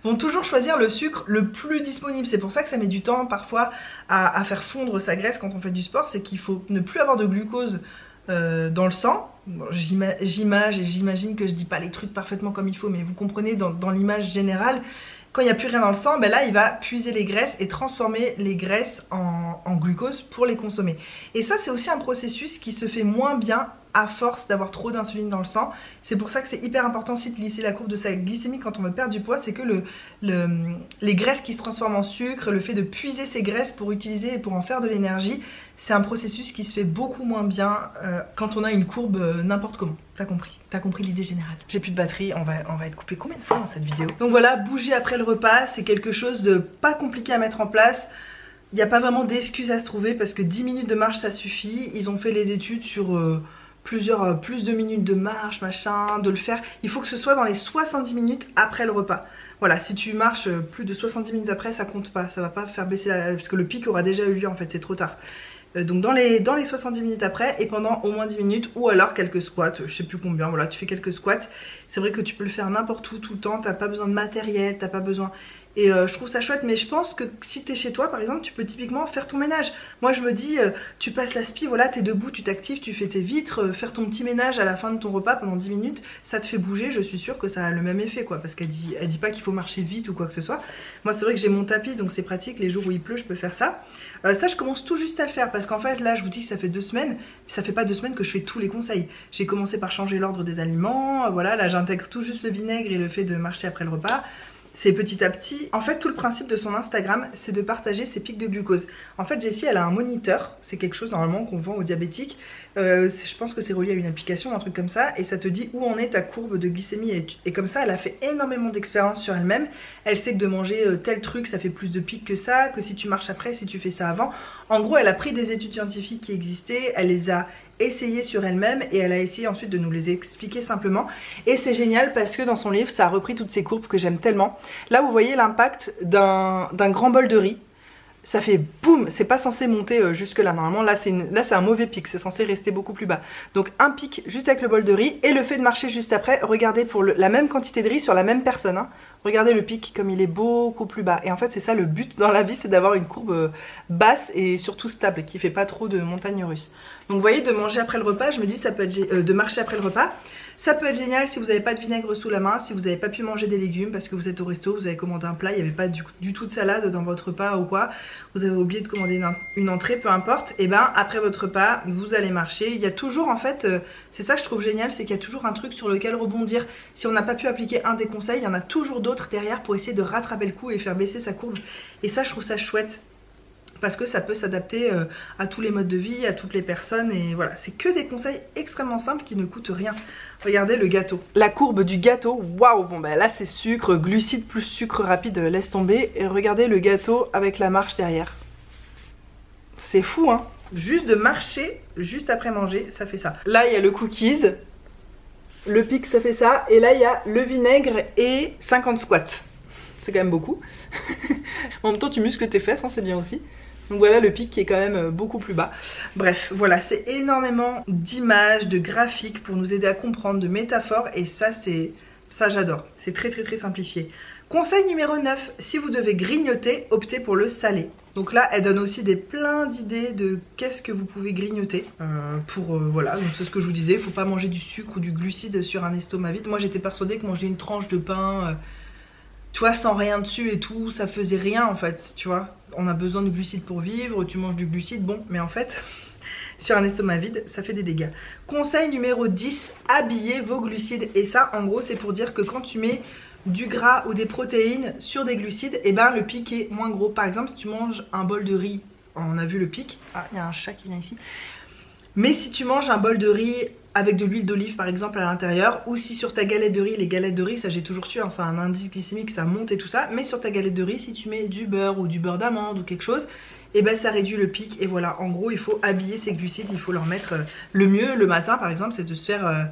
vont toujours choisir le sucre le plus disponible. C'est pour ça que ça met du temps parfois à faire fondre sa graisse quand on fait du sport. C'est qu'il faut ne plus avoir de glucose dans le sang. Bon, j'imagine que je dis pas les trucs parfaitement comme il faut, mais vous comprenez dans l'image générale. Quand il n'y a plus rien dans le sang, ben là il va puiser les graisses et transformer les graisses en glucose pour les consommer. Et ça c'est aussi un processus qui se fait moins bien à force d'avoir trop d'insuline dans le sang. C'est pour ça que c'est hyper important aussi de lisser la courbe de sa glycémie quand on veut perdre du poids. C'est que les graisses qui se transforment en sucre, le fait de puiser ces graisses pour utiliser et pour en faire de l'énergie, c'est un processus qui se fait beaucoup moins bien quand on a une courbe n'importe comment. T'as compris l'idée générale. J'ai plus de batterie, on va être coupé combien de fois dans cette vidéo? Donc voilà, bouger après le repas, c'est quelque chose de pas compliqué à mettre en place. Il n'y a pas vraiment d'excuses à se trouver parce que 10 minutes de marche ça suffit. Ils ont fait les études sur plus de minutes de marche, machin, de le faire. Il faut que ce soit dans les 70 minutes après le repas. Voilà, si tu marches plus de 70 minutes après, ça compte pas. Ça va pas faire baisser parce que le pic aura déjà eu lieu en fait, c'est trop tard. Donc dans les 70 minutes après et pendant au moins 10 minutes ou alors quelques squats, je sais plus combien, voilà, tu fais quelques squats. C'est vrai que tu peux le faire n'importe où, tout le temps, t'as pas besoin de matériel, t'as pas besoin... Et je trouve ça chouette, mais je pense que si t'es chez toi par exemple, tu peux typiquement faire ton ménage. Moi je me dis, tu passes l'aspi, voilà, t'es debout, tu t'actives, tu fais tes vitres, faire ton petit ménage à la fin de ton repas pendant 10 minutes, ça te fait bouger, je suis sûre que ça a le même effet quoi, parce qu'elle dit pas qu'il faut marcher vite ou quoi que ce soit. Moi c'est vrai que j'ai mon tapis, donc c'est pratique, les jours où il pleut je peux faire ça. Ça je commence tout juste à le faire, parce qu'en fait là je vous dis que ça fait 2 semaines, puis ça fait pas 2 semaines que je fais tous les conseils. J'ai commencé par changer l'ordre des aliments, voilà, là j'intègre tout juste le vinaigre et le fait de marcher après le repas. C'est petit à petit. En fait, tout le principe de son Instagram, c'est de partager ses pics de glucose. En fait, Jessie, elle a un moniteur. C'est quelque chose normalement qu'on vend aux diabétiques. Je pense que c'est relié à une application, un truc comme ça. Et ça te dit où en est ta courbe de glycémie. Et comme ça, elle a fait énormément d'expérience sur elle-même. Elle sait que de manger tel truc, ça fait plus de pics que ça. Que si tu marches après, si tu fais ça avant. En gros, elle a pris des études scientifiques qui existaient. Elle les a essayé sur elle-même et elle a essayé ensuite de nous les expliquer simplement. Et c'est génial parce que dans son livre, ça a repris toutes ces courbes que j'aime tellement. Là, vous voyez l'impact d'un grand bol de riz. Ça fait boum, c'est pas censé monter jusque là. Normalement, là c'est un mauvais pic, c'est censé rester beaucoup plus bas. Donc un pic juste avec le bol de riz et le fait de marcher juste après. Regardez pour la même quantité de riz sur la même personne. Hein. Regardez le pic comme il est beaucoup plus bas. Et en fait, c'est ça le but dans la vie, c'est d'avoir une courbe basse et surtout stable, qui fait pas trop de montagnes russes. Donc vous voyez, de manger après le repas, je me dis ça peut être de marcher après le repas. Ça peut être génial si vous n'avez pas de vinaigre sous la main, si vous n'avez pas pu manger des légumes parce que vous êtes au resto, vous avez commandé un plat, il n'y avait pas du tout de salade dans votre repas ou quoi, vous avez oublié de commander une entrée, peu importe, et ben après votre repas, vous allez marcher. Il y a toujours en fait, c'est ça que je trouve génial, c'est qu'il y a toujours un truc sur lequel rebondir. Si on n'a pas pu appliquer un des conseils, il y en a toujours d'autres derrière pour essayer de rattraper le coup et faire baisser sa courbe. Et ça, je trouve ça chouette. Parce que ça peut s'adapter à tous les modes de vie, à toutes les personnes. Et voilà, c'est que des conseils extrêmement simples qui ne coûtent rien. Regardez le gâteau. La courbe du gâteau, waouh. Bon ben là c'est sucre, glucides plus sucre rapide, laisse tomber. Et regardez le gâteau avec la marche derrière. C'est fou hein. Juste de marcher, juste après manger, ça fait ça. Là il y a le cookies. Le pic ça fait ça. Et là il y a le vinaigre et 50 squats. C'est quand même beaucoup. En même temps tu muscles tes fesses, hein, c'est bien aussi. Donc voilà le pic qui est quand même beaucoup plus bas. Bref, voilà, c'est énormément d'images, de graphiques pour nous aider à comprendre, de métaphores. Et ça, j'adore. C'est très simplifié. Conseil numéro 9, si vous devez grignoter, optez pour le salé. Donc là, elle donne aussi plein d'idées de qu'est-ce que vous pouvez grignoter. Voilà, donc c'est ce que je vous disais, il ne faut pas manger du sucre ou du glucide sur un estomac vide. Moi, j'étais persuadée que manger une tranche de pain... tu vois, sans rien dessus et tout, ça faisait rien en fait, tu vois. On a besoin de glucides pour vivre, tu manges du glucide, bon, mais en fait, sur un estomac vide, ça fait des dégâts. Conseil numéro 10, habillez vos glucides. Et ça, en gros, c'est pour dire que quand tu mets du gras ou des protéines sur des glucides, et ben le pic est moins gros. Par exemple, si tu manges un bol de riz, on a vu le pic, ah, il y a un chat qui vient ici. Mais si tu manges un bol de riz avec de l'huile d'olive par exemple à l'intérieur, ou si sur ta galette de riz, les galettes de riz, ça j'ai toujours su, hein, c'est un indice glycémique, ça monte et tout ça, mais sur ta galette de riz, si tu mets du beurre ou du beurre d'amande ou quelque chose, et ben ça réduit le pic. Et voilà, en gros il faut habiller ces glucides, il faut leur mettre le mieux le matin par exemple, c'est de se faire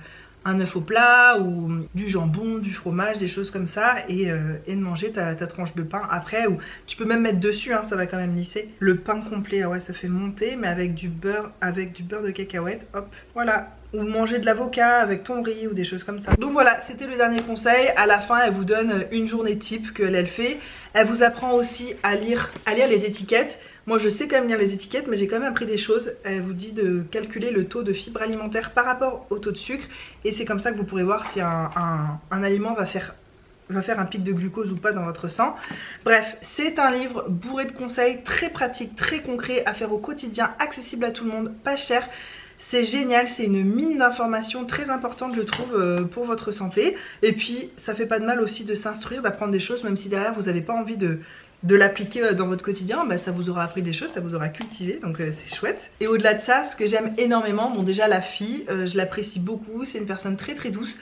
un œuf au plat ou du jambon, du fromage, des choses comme ça et de manger ta tranche de pain après, ou tu peux même mettre dessus, hein, ça va quand même lisser. Le pain complet, ah ouais, ça fait monter, mais avec du beurre de cacahuète, hop, voilà. Ou manger de l'avocat avec ton riz ou des choses comme ça. Donc voilà, c'était le dernier conseil. À la fin, elle vous donne une journée type qu'elle fait. Elle vous apprend aussi à lire les étiquettes. Moi je sais quand même lire les étiquettes, mais j'ai quand même appris des choses. Elle vous dit de calculer le taux de fibres alimentaires par rapport au taux de sucre. Et c'est comme ça que vous pourrez voir si un aliment va faire un pic de glucose ou pas dans votre sang. Bref, c'est un livre bourré de conseils, très pratiques, très concrets, à faire au quotidien, accessible à tout le monde, pas cher. C'est génial, c'est une mine d'informations très importante je trouve pour votre santé. Et puis ça fait pas de mal aussi de s'instruire, d'apprendre des choses, même si derrière vous n'avez pas envie de l'appliquer dans votre quotidien, bah, ça vous aura appris des choses, ça vous aura cultivé, donc c'est chouette. Et au-delà de ça, ce que j'aime énormément, bon déjà la fille, je l'apprécie beaucoup, c'est une personne très très douce,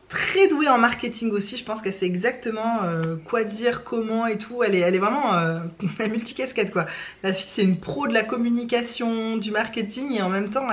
très douée en marketing aussi, je pense qu'elle sait exactement quoi dire, comment et tout, elle est vraiment la multicasquette quoi. La fille c'est une pro de la communication, du marketing et en même temps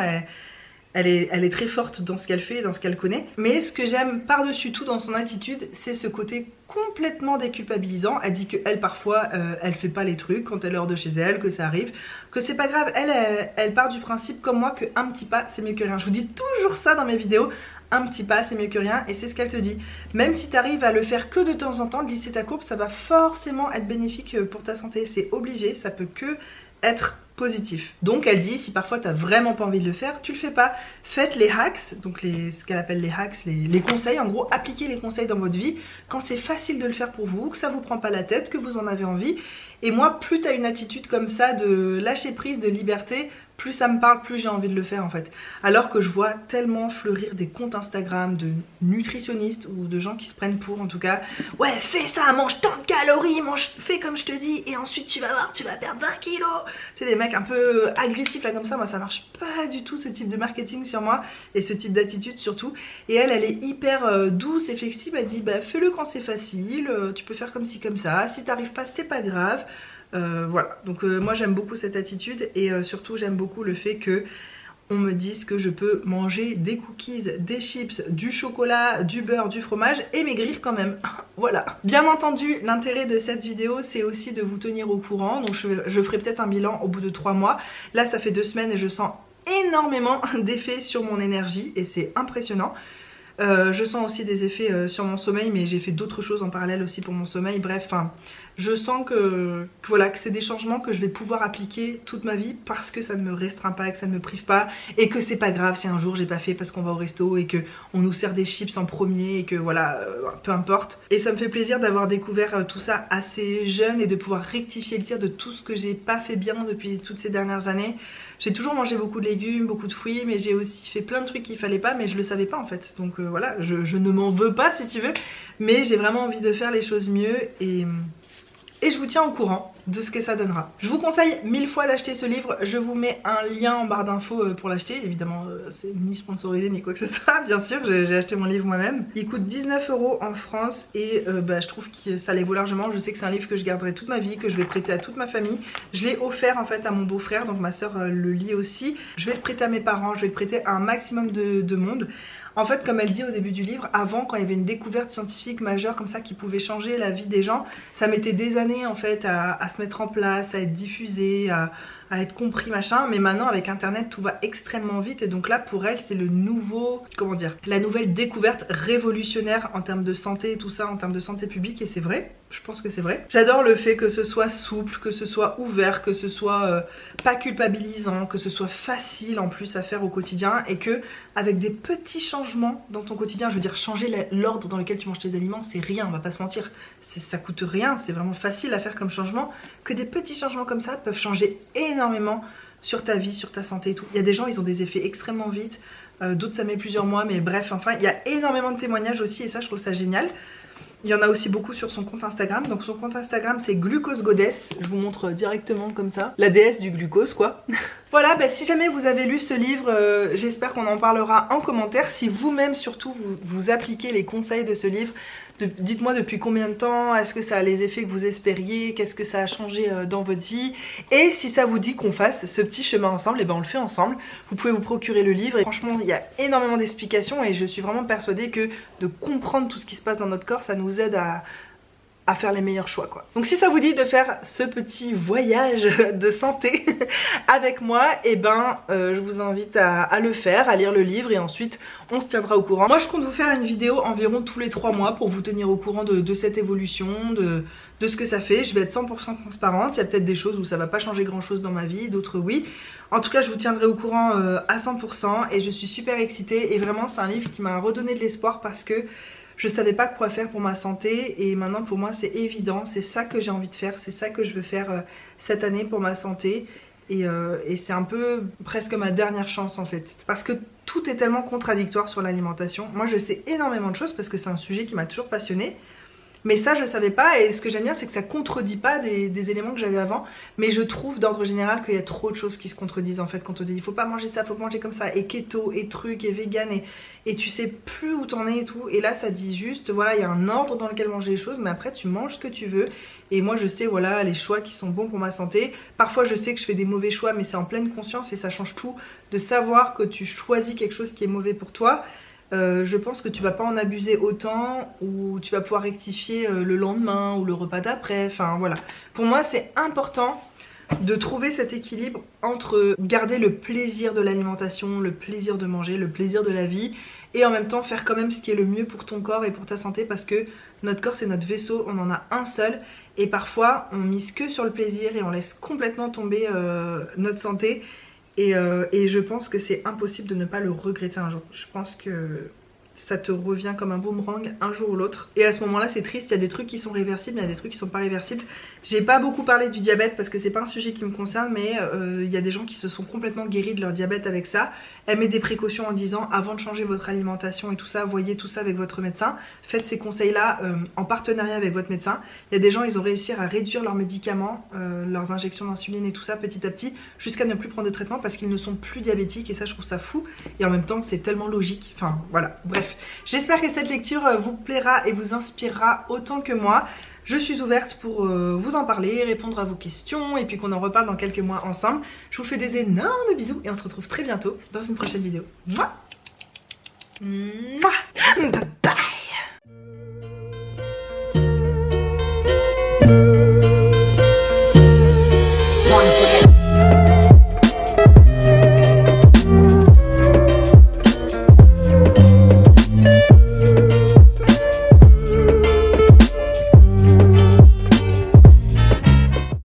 elle est très forte dans ce qu'elle fait et dans ce qu'elle connaît. Mais ce que j'aime par-dessus tout dans son attitude, c'est ce côté complètement déculpabilisant. Elle dit qu'elle parfois elle fait pas les trucs quand elle est hors de chez elle, que ça arrive, que c'est pas grave. Elle part du principe comme moi qu'un petit pas c'est mieux que rien. Je vous dis toujours ça dans mes vidéos. Un petit pas c'est mieux que rien et c'est ce qu'elle te dit. Même si tu arrives à le faire que de temps en temps, de glisser ta courbe, ça va forcément être bénéfique pour ta santé. C'est obligé, ça peut que être positif. Donc elle dit si parfois t'as vraiment pas envie de le faire, tu le fais pas. Faites les hacks, donc ce qu'elle appelle les hacks, les conseils, en gros appliquez les conseils dans votre vie quand c'est facile de le faire pour vous, que ça vous prend pas la tête, que vous en avez envie. Et moi plus t'as une attitude comme ça de lâcher prise, de liberté, plus ça me parle, plus j'ai envie de le faire en fait. Alors que je vois tellement fleurir des comptes Instagram de nutritionnistes ou de gens qui se prennent pour en tout cas. Ouais, fais ça, mange tant de calories, fais comme je te dis et ensuite tu vas voir, tu vas perdre 20 kilos. Tu sais les mecs un peu agressifs là comme ça, moi ça marche pas du tout ce type de marketing sur moi et ce type d'attitude surtout. Et elle est hyper douce et flexible, elle dit bah fais-le quand c'est facile, tu peux faire comme ci comme ça, si t'arrives pas c'est pas grave. Voilà, donc moi j'aime beaucoup cette attitude et surtout j'aime beaucoup le fait que on me dise que je peux manger des cookies, des chips, du chocolat, du beurre, du fromage et maigrir quand même. Voilà. Bien entendu, l'intérêt de cette vidéo c'est aussi de vous tenir au courant, donc je ferai peut-être un bilan au bout de 3 mois. Là ça fait 2 semaines et je sens énormément d'effets sur mon énergie et c'est impressionnant. Je sens aussi des effets sur mon sommeil, mais j'ai fait d'autres choses en parallèle aussi pour mon sommeil. Bref, je sens que voilà, que c'est des changements que je vais pouvoir appliquer toute ma vie parce que ça ne me restreint pas, que ça ne me prive pas et que c'est pas grave si un jour j'ai pas fait parce qu'on va au resto et que on nous sert des chips en premier et que voilà, peu importe. Et ça me fait plaisir d'avoir découvert tout ça assez jeune et de pouvoir rectifier le tir de tout ce que j'ai pas fait bien depuis toutes ces dernières années. J'ai toujours mangé beaucoup de légumes, beaucoup de fruits, mais j'ai aussi fait plein de trucs qu'il fallait pas, mais je le savais pas en fait. Donc voilà, je ne m'en veux pas si tu veux, mais j'ai vraiment envie de faire les choses mieux et je vous tiens au courant de ce que ça donnera. Je vous conseille 1000 fois d'acheter ce livre, je vous mets un lien en barre d'infos pour l'acheter, évidemment c'est ni sponsorisé ni quoi que ce soit, bien sûr, j'ai acheté mon livre moi-même. Il coûte 19 € en France et je trouve que ça les vaut largement, je sais que c'est un livre que je garderai toute ma vie, que je vais prêter à toute ma famille. Je l'ai offert en fait à mon beau-frère, donc ma soeur le lit aussi. Je vais le prêter à mes parents, je vais le prêter à un maximum de monde. En fait, comme elle dit au début du livre, avant quand il y avait une découverte scientifique majeure comme ça qui pouvait changer la vie des gens, ça mettait des années en fait à se mettre en place, à être diffusé, à être compris machin, mais maintenant avec internet tout va extrêmement vite et donc là pour elle c'est le nouveau, comment dire, la nouvelle découverte révolutionnaire en termes de santé et tout ça, en termes de santé publique et c'est vrai, je pense que c'est vrai. J'adore le fait que ce soit souple, que ce soit ouvert, que ce soit pas culpabilisant, que ce soit facile en plus à faire au quotidien et que avec des petits changements dans ton quotidien, je veux dire changer l'ordre dans lequel tu manges tes aliments c'est rien, on va pas se mentir, ça coûte rien, c'est vraiment facile à faire comme changement, que des petits changements comme ça peuvent changer énormément sur ta vie, sur ta santé et tout. Il y a des gens ils ont des effets extrêmement vite, d'autres ça met plusieurs mois, mais bref, enfin il y a énormément de témoignages aussi et ça je trouve ça génial. Il y en a aussi beaucoup sur son compte Instagram. Donc son compte Instagram c'est Glucose Goddess. Je vous montre directement comme ça. La déesse du glucose quoi. Voilà, bah, si jamais vous avez lu ce livre, j'espère qu'on en parlera en commentaire. Si vous-même surtout vous appliquez les conseils de ce livre, Dites-moi depuis combien de temps, est-ce que ça a les effets que vous espériez, qu'est-ce que ça a changé dans votre vie. Et si ça vous dit qu'on fasse ce petit chemin ensemble, et ben on le fait ensemble. Vous pouvez vous procurer le livre et franchement il y a énormément d'explications et je suis vraiment persuadée que de comprendre tout ce qui se passe dans notre corps, ça nous aide à faire les meilleurs choix quoi. Donc si ça vous dit de faire ce petit voyage de santé avec moi, et ben je vous invite à le faire, à lire le livre et ensuite on se tiendra au courant. Moi je compte vous faire une vidéo environ tous les 3 mois pour vous tenir au courant de cette évolution, de ce que ça fait. Je vais être 100% transparente, il y a peut-être des choses où ça va pas changer grand chose dans ma vie, d'autres oui. En tout cas je vous tiendrai au courant à 100% et je suis super excitée et vraiment c'est un livre qui m'a redonné de l'espoir parce que je savais pas quoi faire pour ma santé et maintenant pour moi c'est évident, c'est ça que j'ai envie de faire, c'est ça que je veux faire cette année pour ma santé et c'est un peu presque ma dernière chance en fait. Parce que tout est tellement contradictoire sur l'alimentation. Moi je sais énormément de choses parce que c'est un sujet qui m'a toujours passionnée. Mais ça je savais pas et ce que j'aime bien c'est que ça contredit pas des éléments que j'avais avant. Mais je trouve d'ordre général qu'il y a trop de choses qui se contredisent en fait quand on te dit il faut pas manger ça, faut manger comme ça, et keto, et truc, et vegan, et tu sais plus où t'en es et tout. Et là ça dit juste voilà il y a un ordre dans lequel manger les choses mais après tu manges ce que tu veux. Et moi je sais voilà les choix qui sont bons pour ma santé. Parfois je sais que je fais des mauvais choix mais c'est en pleine conscience et ça change tout de savoir que tu choisis quelque chose qui est mauvais pour toi. Je pense que tu vas pas en abuser autant ou tu vas pouvoir rectifier le lendemain ou le repas d'après, enfin voilà. Pour moi c'est important de trouver cet équilibre entre garder le plaisir de l'alimentation, le plaisir de manger, le plaisir de la vie et en même temps faire quand même ce qui est le mieux pour ton corps et pour ta santé parce que notre corps c'est notre vaisseau, on en a un seul et parfois on mise que sur le plaisir et on laisse complètement tomber notre santé. Et je pense que c'est impossible de ne pas le regretter un jour. Je pense que ça te revient comme un boomerang un jour ou l'autre. Et à ce moment-là, c'est triste, il y a des trucs qui sont réversibles, il y a des trucs qui sont pas réversibles. J'ai pas beaucoup parlé du diabète parce que c'est pas un sujet qui me concerne, mais il y a des gens qui se sont complètement guéris de leur diabète avec ça. Elle met des précautions en disant avant de changer votre alimentation et tout ça, voyez tout ça avec votre médecin. Faites ces conseils-là en partenariat avec votre médecin. Il y a des gens, ils ont réussi à réduire leurs médicaments, leurs injections d'insuline et tout ça petit à petit, jusqu'à ne plus prendre de traitement parce qu'ils ne sont plus diabétiques et ça je trouve ça fou. Et en même temps c'est tellement logique, enfin voilà, bref. J'espère que cette lecture vous plaira et vous inspirera autant que moi. Je suis ouverte pour vous en parler, répondre à vos questions et puis qu'on en reparle dans quelques mois ensemble. Je vous fais des énormes bisous et on se retrouve très bientôt dans une prochaine vidéo. Mouah. Mouah.